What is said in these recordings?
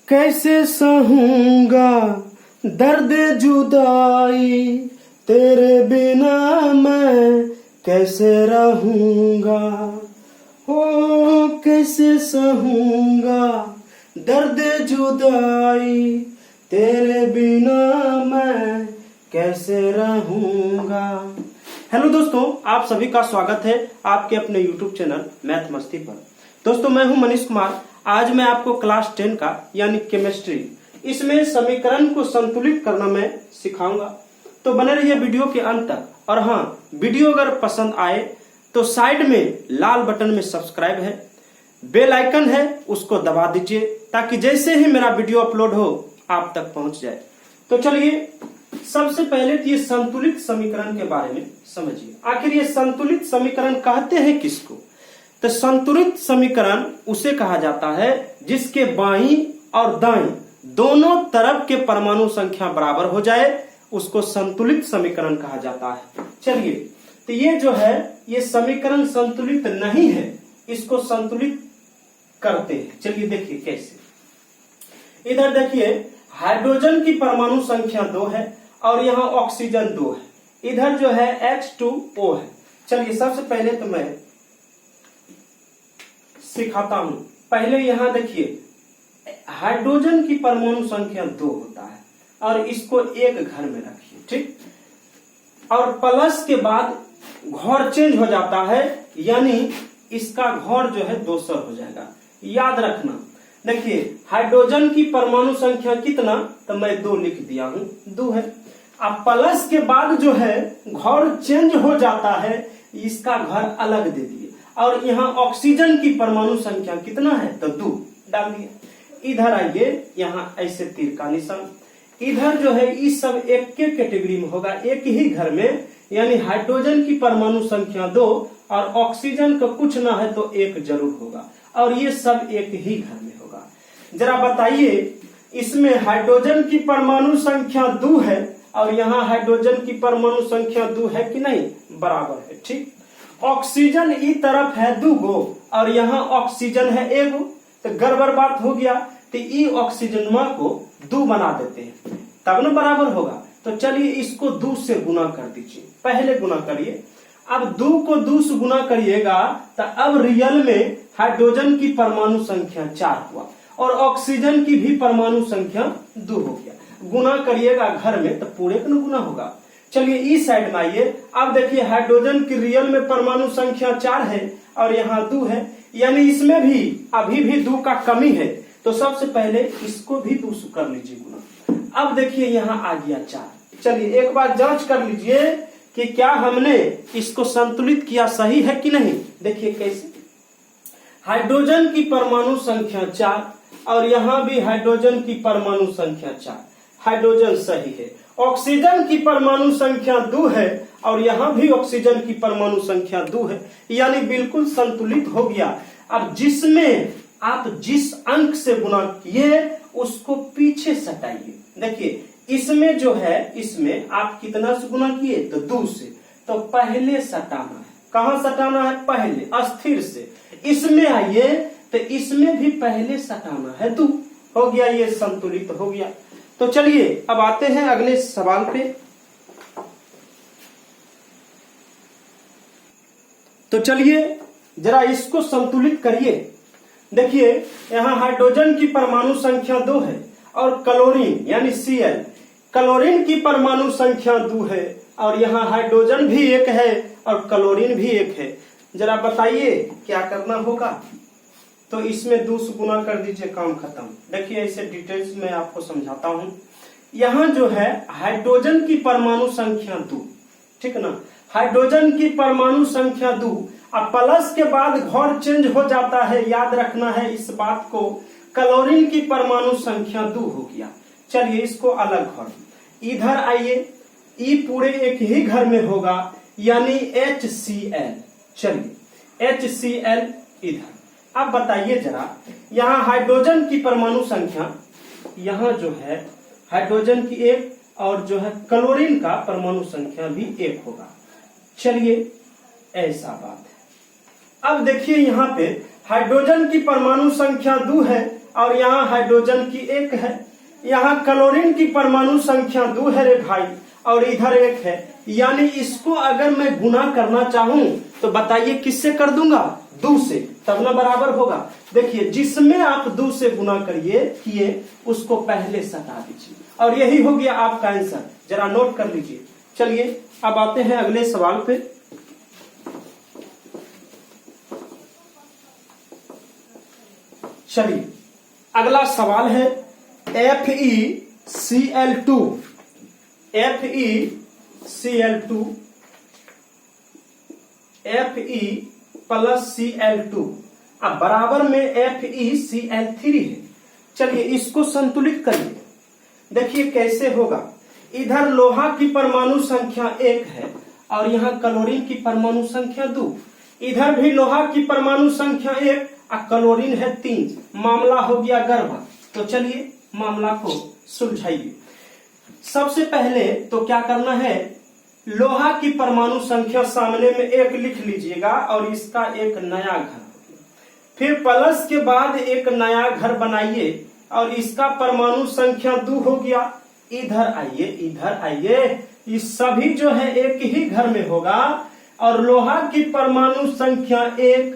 कैसे सहूंगा दर्द जुदाई, तेरे बिना मैं कैसे रहूंगा। हो कैसे सहूंगा दर्द जुदाई, तेरे बिना मैं कैसे रहूंगा। हेलो दोस्तों, आप सभी का स्वागत है आपके अपने YouTube चैनल मैथ मस्ती पर। दोस्तों, मैं हूं मनीष कुमार। आज मैं आपको क्लास 10 का यानी केमिस्ट्री, इसमें समीकरण को संतुलित करना मैं सिखाऊंगा। तो बने रहिए वीडियो के अंत तक। और हाँ, वीडियो अगर पसंद आए तो साइड में लाल बटन में सब्सक्राइब है, बेल आइकन है, उसको दबा दीजिए ताकि जैसे ही मेरा वीडियो अपलोड हो आप तक पहुंच जाए। तो चलिए, सबसे पहले तो ये संतुलित समीकरण के बारे में समझिए। आखिर ये संतुलित समीकरण कहते हैं किसको? तो संतुलित समीकरण उसे कहा जाता है जिसके बाईं और दाईं दोनों तरफ के परमाणु संख्या बराबर हो जाए, उसको संतुलित समीकरण कहा जाता है। चलिए, तो ये जो है ये समीकरण संतुलित नहीं है, इसको संतुलित करते हैं। चलिए देखिए कैसे। इधर देखिए, हाइड्रोजन की परमाणु संख्या 2 है और यहाँ ऑक्सीजन 2 है। इधर जो है H2O है। चलिए, सबसे पहले तो मैं सिखाता हूं। पहले यहां देखिए, हाइड्रोजन की परमाणु संख्या 2 होता है और इसको एक घर में रखिए, ठीक। और प्लस के बाद घर चेंज हो जाता है, यानी इसका घर जो है दोसर हो जाएगा। याद रखना, देखिए हाइड्रोजन की परमाणु संख्या कितना, तो मैं 2 लिख दिया हूं, 2 है। अब प्लस के बाद जो है घर चेंज हो जाता है, इसका घर अलग दे दिए। और यहाँ ऑक्सीजन की परमाणु संख्या कितना है, तो 2 डाल दिया। इधर आइए, यहाँ ऐसे तीर का निशान। इधर जो है इस सब एक के कैटेगरी में होगा, एक ही घर में, यानी हाइड्रोजन की परमाणु संख्या 2 और ऑक्सीजन का कुछ ना है तो 1 जरूर होगा, और ये सब एक ही घर में होगा। जरा बताइए, इसमें हाइड्रोजन की परमाणु संख्या 2 है और यहाँ हाइड्रोजन की परमाणु संख्या 2 है कि नहीं, बराबर है, ठीक। ऑक्सीजन इस तरफ है 2 गो और यहाँ ऑक्सीजन है 1 गो, तो गड़बड़ बात हो गया। तो ई ऑक्सीजन को 2 बना देते हैं, तब ना बराबर होगा। तो चलिए इसको 2 से गुना कर दीजिए, पहले गुना करिए। अब 2 को 2 से गुना करिएगा तो अब रियल में हाइड्रोजन की परमाणु संख्या 4 हुआ और ऑक्सीजन की भी परमाणु संख्या 2 हो गया। गुना करिएगा घर में तो पूरे का गुना होगा। चलिए इस साइड में आइए। अब देखिए, हाइड्रोजन की रियल में परमाणु संख्या 4 है और यहाँ 2 है, यानी इसमें भी अभी भी 2 का कमी है। तो सबसे पहले इसको भी 2 से कर लीजिए गुना। अब देखिए यहाँ आ गया 4। चलिए एक बार जांच कर लीजिए कि क्या हमने इसको संतुलित किया सही है कि नहीं। देखिए कैसे, हाइड्रोजन की परमाणु संख्या 4 और यहाँ भी हाइड्रोजन की परमाणु संख्या 4, हाइड्रोजन सही है। ऑक्सीजन की परमाणु संख्या 2 है और यहाँ भी ऑक्सीजन की परमाणु संख्या 2 है, यानी बिल्कुल संतुलित हो गया। अब जिसमें आप जिस अंक से गुना किए उसको पीछे सटाइए। देखिए इसमें जो है, इसमें आप कितना से गुना किए, तो 2 से, तो पहले सटाना है। कहाँ सटाना है, पहले, अस्थिर से। इसमें आइए तो इसमें भी पहले सटाना है, 2 हो गया, ये संतुलित हो गया। तो चलिए अब आते हैं अगले सवाल पे। तो चलिए जरा इसको संतुलित करिए। देखिए यहाँ हाइड्रोजन की परमाणु संख्या 2 है और क्लोरीन यानी Cl, क्लोरीन की परमाणु संख्या 2 है और यहाँ हाइड्रोजन भी 1 है और क्लोरीन भी 1 है। जरा बताइए क्या करना होगा। तो इसमें 2 से गुना कर दीजिए, काम खत्म। देखिए ऐसे डिटेल्स में आपको समझाता हूं। यहाँ जो है हाइड्रोजन की परमाणु संख्या 2, ठीक ना, हाइड्रोजन की परमाणु संख्या 2, अब प्लस के बाद घर चेंज हो जाता है, याद रखना है इस बात को। क्लोरीन की परमाणु संख्या 2 हो गया। चलिए इसको अलग घर, इधर आइए, ई पूरे एक ही घर में होगा, यानी HCl। चलिए HCl इधर। अब बताइए जरा, यहाँ हाइड्रोजन की परमाणु संख्या, यहाँ जो है हाइड्रोजन की 1 और जो है क्लोरीन का परमाणु संख्या भी 1 होगा। चलिए ऐसा बात है। अब देखिए यहाँ पे हाइड्रोजन की परमाणु संख्या 2 है और यहाँ हाइड्रोजन की 1 है। यहाँ क्लोरीन की परमाणु संख्या 2 है रे भाई, और इधर 1 है। यानी इसको अगर मैं गुना करना चाहूं तो बताइए किससे कर दूंगा? 2 से, तब ना बराबर होगा। देखिए जिसमें आप 2 से गुना किए उसको पहले सटा दीजिए, और यही हो गया आपका आंसर। जरा नोट कर लीजिए। चलिए अब आते हैं अगले सवाल पे। चलिए अगला सवाल है FeCl2 Fe प्लस Cl2 अब बराबर में FeCl3 है। चलिए इसको संतुलित करिए। देखिए कैसे होगा। इधर लोहा की परमाणु संख्या 1 है और यहाँ क्लोरीन की परमाणु संख्या 2। इधर भी लोहा की परमाणु संख्या 1 और क्लोरीन है 3। मामला हो गया गड़बड़। तो चलिए मामला को सुलझाइए। सबसे पहले तो क्या करना है, लोहा की परमाणु संख्या सामने में 1 लिख लीजिएगा और इसका एक नया घर। फिर प्लस के बाद एक नया घर बनाइए और इसका परमाणु संख्या 2 हो गया। इधर आइए, ये सभी जो है एक ही घर में होगा। और लोहा की परमाणु संख्या 1,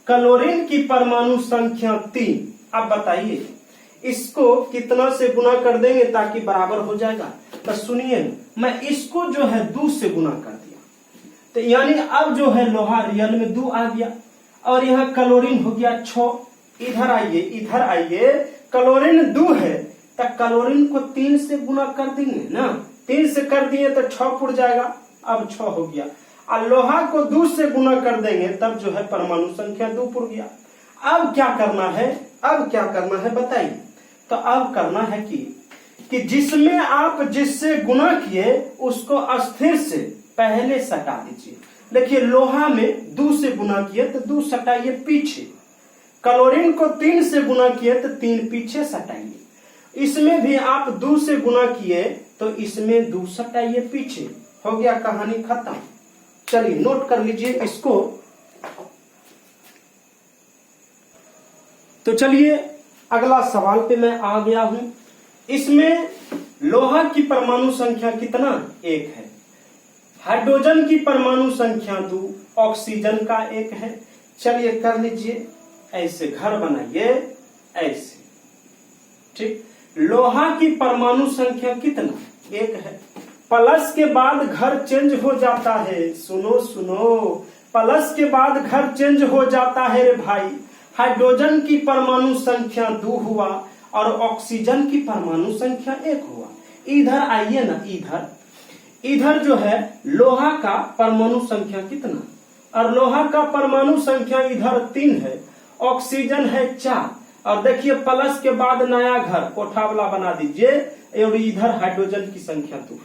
क्लोरीन की परमाणु संख्या 3। अब बताइए इसको कितना से गुना कर देंगे ताकि बराबर हो जाएगा? तो सुनिए, मैं इसको जो है 2 से गुना कर दिया, तो यानी अब जो है लोहा रियल में 2 आ गया और यहाँ क्लोरीन हो गया 6। इधर आइए, क्लोरीन 2 है तो क्लोरीन को 3 से गुना कर देंगे ना। 3 से कर दिए तो 6 पुर जाएगा, अब 6 हो गया। और लोहा को 2 से गुना कर देंगे तब जो है परमाणु संख्या 2 पुर गया। अब क्या करना है बताइए। तो अब करना है कि जिसमें आप जिससे गुना किए उसको अस्थिर से पहले सटा दीजिए। देखिए लोहा में 2 से गुना किए तो 2 सटाइए पीछे, क्लोरीन को 3 से गुना किए तो 3 पीछे सटाइए। इसमें भी आप 2 से गुना किए तो इसमें 2 सटाइए पीछे। हो गया कहानी खत्म। चलिए नोट कर लीजिए इसको। तो चलिए अगला सवाल पे मैं आ गया हूं। इसमें लोहा की परमाणु संख्या कितना? 1 है। हाइड्रोजन की परमाणु संख्या 2, ऑक्सीजन का 1 है। चलिए कर लीजिए, ऐसे घर बनाइए ऐसे, ठीक। लोहा की परमाणु संख्या कितना? 1 है। प्लस के बाद घर चेंज हो जाता है। सुनो, प्लस के बाद घर चेंज हो जाता है रे भाई। हाइड्रोजन की परमाणु संख्या 2 हुआ और ऑक्सीजन की परमाणु संख्या 1 हुआ। इधर आइए ना, इधर जो है लोहा का परमाणु संख्या कितना? और लोहा का परमाणु संख्या इधर 3 है, ऑक्सीजन है 4। और देखिए प्लस के बाद नया घर कोठावला बना दीजिए और इधर हाइड्रोजन की संख्या 2 है।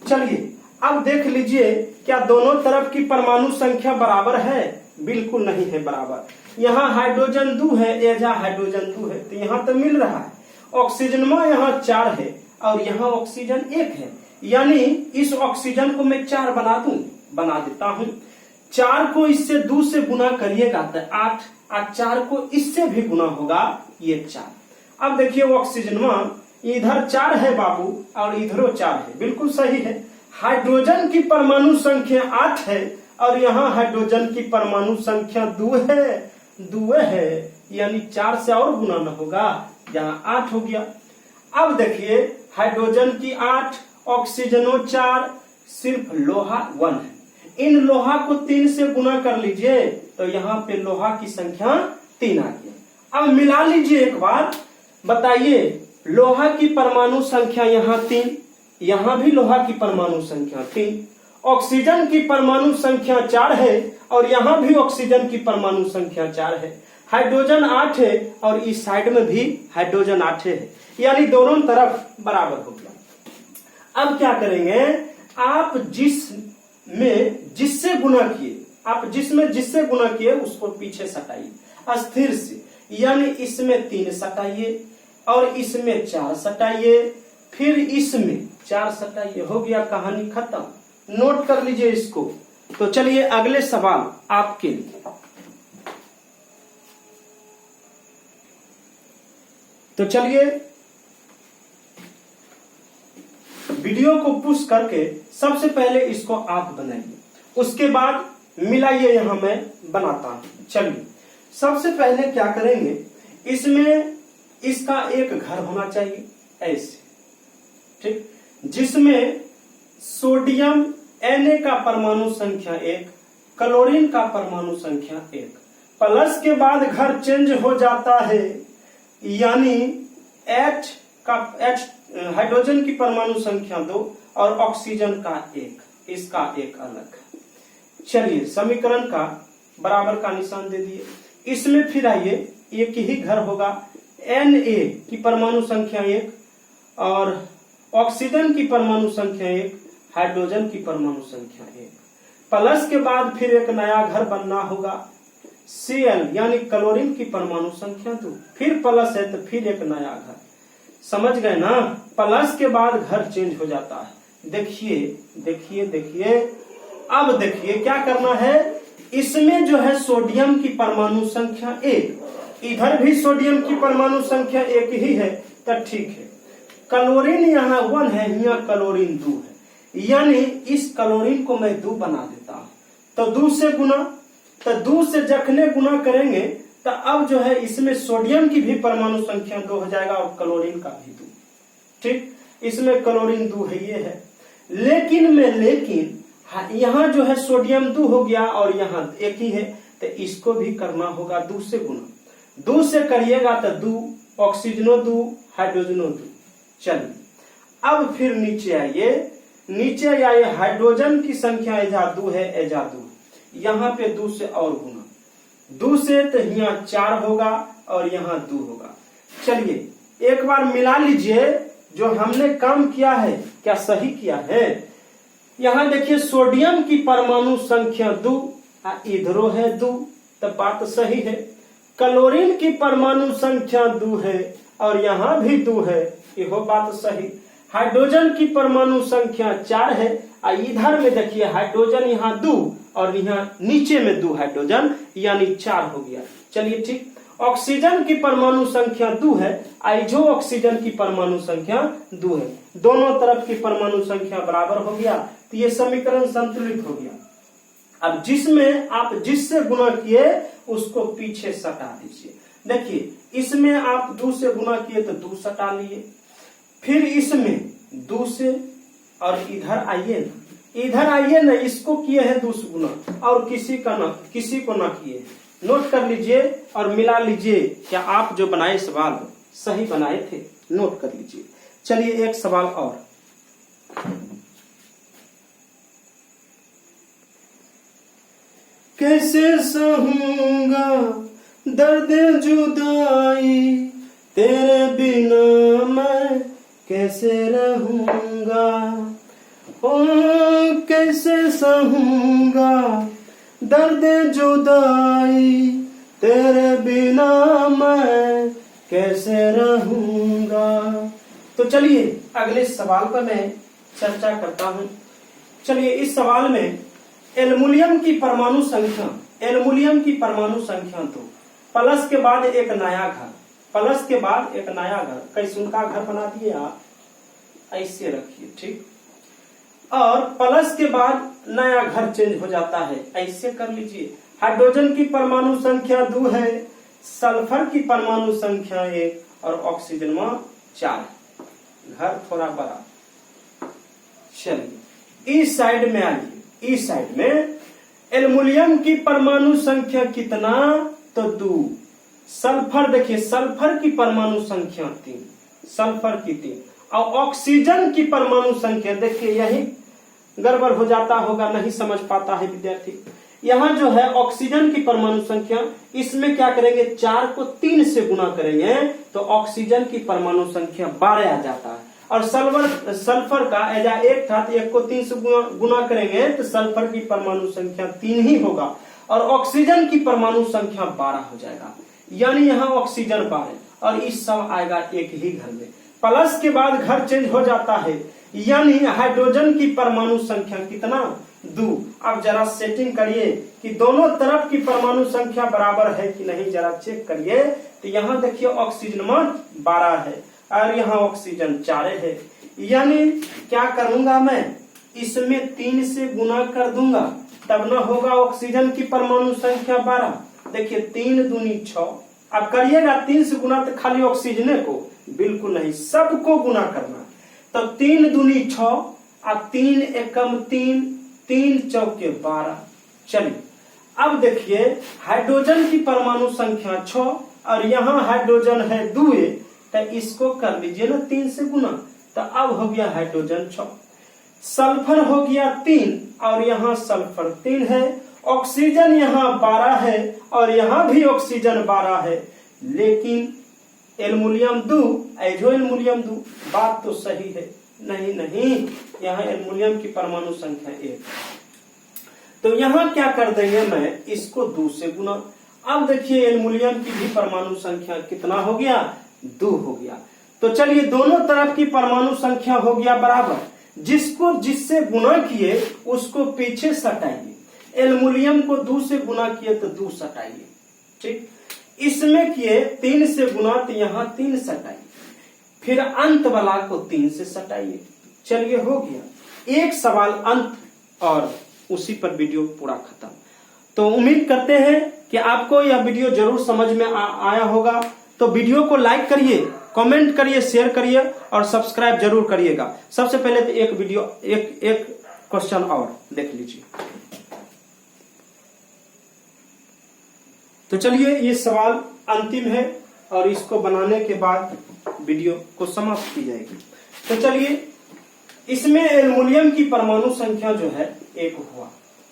चलिए अब देख लीजिए क्या दोनों तरफ की परमाणु संख्या बराबर है? बिल्कुल नहीं है बराबर। यहाँ हाइड्रोजन 2 है, एजा हाइड्रोजन 2 है, तो यहाँ तो मिल रहा है। ऑक्सीजन में यहाँ 4 है और यहाँ ऑक्सीजन 1 है। यानी इस ऑक्सीजन को मैं 4 बना देता हूँ। 4 को इससे 2 से गुना करिएगा तो 8, और 4 को इससे भी गुना होगा, ये 4। अब देखिए ऑक्सीजन में इधर 4 है बाबू और इधरो 4 है, बिल्कुल सही है। हाइड्रोजन की परमाणु संख्या 8 है और यहाँ हाइड्रोजन की परमाणु संख्या 2 है, यानी 4 से और गुना न होगा, यहाँ 8 हो गया। अब देखिए हाइड्रोजन की 8, ऑक्सीजनो 4, सिर्फ लोहा 1 है। इन लोहा को 3 से गुना कर लीजिए तो यहाँ पे लोहा की संख्या 3 आ गया। अब मिला लीजिए एक बार, बताइए लोहा की परमाणु संख्या यहाँ 3, यहाँ भी लोहा की परमाणु संख्या 3, ऑक्सीजन की परमाणु संख्या 4 है और यहाँ भी ऑक्सीजन की परमाणु संख्या 4 है। हाइड्रोजन 8 है और इस साइड में भी हाइड्रोजन 8 है, यानी दोनों तरफ बराबर हो गया। अब क्या करेंगे, आप जिससे गुना किए उसको पीछे सटाइए अस्थिर से, यानी इसमें 3 सटाइए और इसमें 4 सटाइए, फिर इसमें 4 सटाइए। हो गया कहानी खत्म। नोट कर लीजिए इसको। तो चलिए अगले सवाल आपके लिए। तो चलिए वीडियो को पुश करके सबसे पहले इसको आप बनाइए, उसके बाद मिलाइए। यहां मैं बनाता हूं। चलिए सबसे पहले क्या करेंगे, इसमें इसका एक घर होना चाहिए ऐसे, ठीक, जिसमें सोडियम Na का परमाणु संख्या 1, क्लोरीन का परमाणु संख्या 1, प्लस के बाद घर चेंज हो जाता है, यानी H हाइड्रोजन की परमाणु संख्या 2 और ऑक्सीजन का 1, इसका एक अलग। चलिए समीकरण का बराबर का निशान दे दिए। इसमें फिर आइए एक ही घर होगा, Na की परमाणु संख्या 1 और ऑक्सीजन की परमाणु संख्या 1, हाइड्रोजन की परमाणु संख्या 1, प्लस के बाद फिर एक नया घर बनना होगा, Cl यानी क्लोरीन की परमाणु संख्या 2, फिर प्लस है तो फिर एक नया घर। समझ गए ना? प्लस के बाद घर चेंज हो जाता है। देखिए देखिए देखिए, अब देखिए क्या करना है, इसमें जो है सोडियम की परमाणु संख्या 1, इधर भी सोडियम की परमाणु संख्या 1 ही है, तो ठीक है। क्लोरीन यहाँ 1 है, यहाँ क्लोरीन 2 है, यानी इस क्लोरीन को मैं 2 बना देता हूं। तो 2 से गुना, तो 2 से जखने गुना करेंगे तो अब जो है इसमें सोडियम की भी परमाणु संख्या 2 हो जाएगा और क्लोरीन का भी 2, ठीक। इसमें क्लोरीन 2 है, ये है। लेकिन यहाँ जो है सोडियम 2 हो गया और यहाँ 1 ही है, तो इसको भी करना होगा 2 से गुना। 2 से करिएगा तो 2, ऑक्सीजनो 2, हाइड्रोजनो 2। चलिए अब फिर नीचे आइए, नीचे आइए, हाइड्रोजन की संख्या एजा 2 है, एजा 2, यहाँ पे 2 से और गुना, 2 से तो यहाँ 4 होगा और यहाँ 2 होगा। चलिए एक बार मिला लीजिए, जो हमने काम किया है क्या सही किया है? यहाँ देखिए सोडियम की परमाणु संख्या 2, इधरो है 2, तो बात सही है। क्लोरीन की परमाणु संख्या 2 है और यहाँ भी 2 है, यह बात सही। हाइड्रोजन की परमाणु संख्या 4 है, इधर में देखिए हाइड्रोजन यहाँ 2 और यहाँ नीचे में 2 हाइड्रोजन, यानी 4 हो गया। चलिए ठीक। ऑक्सीजन की परमाणु संख्या 2 है, आइजो ऑक्सीजन की परमाणु संख्या 2 है, दोनों तरफ की परमाणु संख्या बराबर हो गया, तो ये समीकरण संतुलित हो गया। अब जिसमें आप जिससे गुणा किए उसको पीछे सटा दीजिए। देखिए इसमें आप 2 से गुणा किए तो 2 सटा लिए, फिर इसमें 2 से, और इधर आइए ना, इसको किए हैं 2 से गुना और किसी को ना किए। नोट कर लीजिए और मिला लीजिए, क्या आप जो बनाए सवाल सही बनाए थे, नोट कर लीजिए। चलिए एक सवाल और, कैसे सहूंगा दर्द जुदाई, तेरे बिना मैं कैसे रहूंगा, ओ कैसे सहूंगा दर्द जुदाई, तेरे बिना मैं कैसे रहूंगा। तो चलिए अगले सवाल पर मैं चर्चा करता हूं। चलिए इस सवाल में एल्युमिनियम की परमाणु संख्या 2, प्लस के बाद एक नया घर, कैसे का घर बना दिए आप, ऐसे रखिए, ठीक। और प्लस के बाद नया घर चेंज हो जाता है, ऐसे कर लीजिए। हाइड्रोजन की परमाणु संख्या 2 है, सल्फर की परमाणु संख्या 1 और ऑक्सीजन में 4, घर थोड़ा बड़ा। चलिए इस साइड में आइए, इस साइड में एल्युमिनियम की परमाणु संख्या कितना, तो 2। सल्फर देखिए, सल्फर की परमाणु संख्या 3, सल्फर की 3, और ऑक्सीजन की परमाणु संख्या देखिए, यही गड़बड़ हो जाता होगा, नहीं समझ पाता है विद्यार्थी। यहाँ जो है ऑक्सीजन की परमाणु संख्या, इसमें क्या करेंगे, 4 को 3 से गुना करेंगे तो ऑक्सीजन की परमाणु संख्या 12 आ जाता है। और सल्फर का एजा 1 था, तो 1 को 3 से गुना करेंगे तो सल्फर की परमाणु संख्या 3 ही होगा और ऑक्सीजन की परमाणु संख्या 12 हो जाएगा, यानी यहाँ ऑक्सीजन 12 और इस सब आएगा एक ही घर में। प्लस के बाद घर चेंज हो जाता है, यानी हाइड्रोजन की परमाणु संख्या कितना, 2। अब जरा सेटिंग करिए कि दोनों तरफ की परमाणु संख्या बराबर है कि नहीं, जरा चेक करिए। तो यहाँ देखिए ऑक्सीजन मान 12 है और यहाँ ऑक्सीजन 4 है। यानी क्या करूंगा मैं, इसमें 3 से गुना कर दूंगा, तब ना होगा ऑक्सीजन की परमाणु संख्या 12। देखिए 3 दूनी 6। अब करिएगा 3 से गुना तो खाली ऑक्सीजन को, बिल्कुल नहीं, सबको गुना करना। तो 3 दूनी 6 और 3 एकम 3, 3 चौके 12। चलिए अब देखिए हाइड्रोजन की परमाणु संख्या 6 और यहाँ हाइड्रोजन है 2, तो इसको कर लीजिए ना 3 से गुना, तो अब हो गया हाइड्रोजन 6। सल्फर हो गया 3 और यहाँ सल्फर 3 है। ऑक्सीजन यहाँ 12 है और यहाँ भी ऑक्सीजन 12 है, लेकिन एल्युमिनियम 2 एजो एल्युमिनियम 2। बात तो सही है, नहीं नहीं, यहाँ एल्युमिनियम की परमाणु संख्या 1। तो यहाँ क्या कर देंगे, मैं इसको 2 से गुना। अब देखिए एल्युमिनियम की भी परमाणु संख्या कितना हो गया, 2 हो गया। तो चलिए दोनों तरफ की परमाणु संख्या हो गया बराबर, जिसको जिससे गुना किए उसको पीछे सटाइए। एल्युमिनियम को 2 से गुना किए तो 2 सटाइए, ठीक। इसमें किए 3 से गुना तो यहाँ 3 सटाइए, फिर अंत वाला को 3 से सटाइए। चलिए हो गया एक सवाल अंत, और उसी पर वीडियो पूरा खत्म। तो उम्मीद करते हैं कि आपको यह वीडियो जरूर समझ में आया होगा। तो वीडियो को लाइक करिए, कमेंट करिए, शेयर करिए और सब्सक्राइब जरूर करिएगा। सबसे पहले तो एक क्वेश्चन और देख लीजिए। तो चलिए ये सवाल अंतिम है और इसको बनाने के बाद वीडियो को समाप्त की जाएगी। तो चलिए, इसमें एल्युमिनियम की परमाणु संख्या जो है 1 हुआ,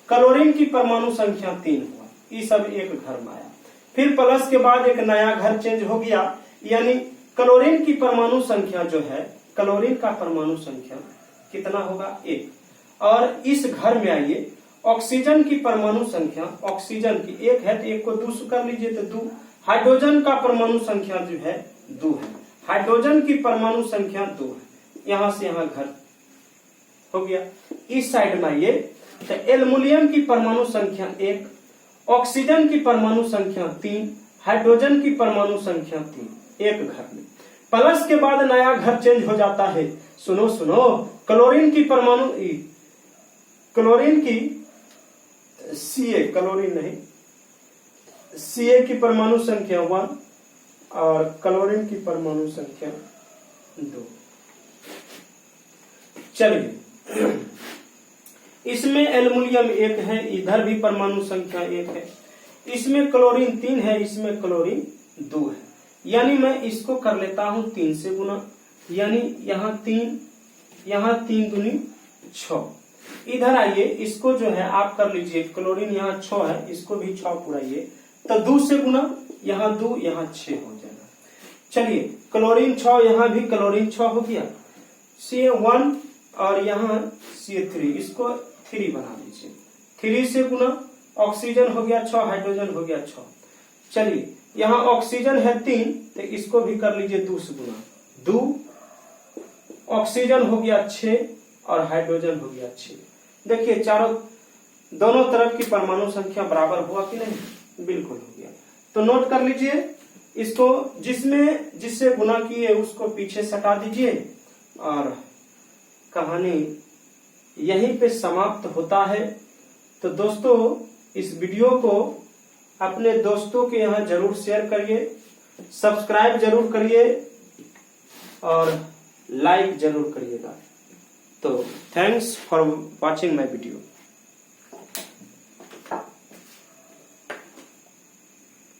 क्लोरीन की परमाणु संख्या 3 हुआ, ये सब एक घर में आया। फिर प्लस के बाद एक नया घर चेंज हो गया, यानी क्लोरीन की परमाणु संख्या जो है, क्लोरीन का परमाणु संख्या कितना होगा, 1। और इस घर में आइए ऑक्सीजन की परमाणु संख्या, ऑक्सीजन की 1 है तो 1 को 2 से कर लीजिए तो 2। हाइड्रोजन का परमाणु संख्या जो है 2 है, हाइड्रोजन की परमाणु संख्या 2 है। यहां से यहां घर हो गया। इस साइड में आइए तो एल्युमिनियम की परमाणु संख्या 1, ऑक्सीजन की परमाणु संख्या 3, हाइड्रोजन की परमाणु संख्या 3, एक घर में। प्लस के बाद नया घर चेंज हो जाता है। सुनो सुनो, क्लोरीन की परमाणु, क्लोरीन की Ca, क्लोरीन नहीं, Ca की परमाणु संख्या 1 और क्लोरीन की परमाणु संख्या 2। चलिए इसमें एल्युमिनियम 1 है, इधर भी परमाणु संख्या 1 है, इसमें क्लोरीन 3 है, इसमें क्लोरीन 2 है। यानी मैं इसको कर लेता हूं 3 से गुना, यानी यहाँ 3 दूनी 6। इधर आइए, इसको जो है आप कर लीजिए, क्लोरीन यहाँ 6 है, इसको भी 6 पुराइए तो 2 से गुना, यहाँ 2 यहाँ 6 हो जाएगा। चलिए क्लोरीन 6, यहाँ भी क्लोरीन 6 हो गया, Ca1 और यहाँ Ca3, इसको 3 बना लीजिए। 3 से गुना, ऑक्सीजन हो गया 6, हाइड्रोजन हो गया 6। चलिए यहाँ ऑक्सीजन है 3 तो इसको भी कर लीजिए 2 से गुना, 2, ऑक्सीजन हो गया 6 और हाइड्रोजन हो गया 6। देखिए दोनों तरफ की परमाणु संख्या बराबर हुआ कि नहीं, बिल्कुल हो गया। तो नोट कर लीजिए, इसको जिससे गुना किए उसको पीछे सटा दीजिए और कहानी यहीं पे समाप्त होता है। तो दोस्तों इस वीडियो को अपने दोस्तों के यहाँ जरूर शेयर करिए, सब्सक्राइब जरूर करिए और लाइक जरूर करिएगा। तो thanks for watching my video.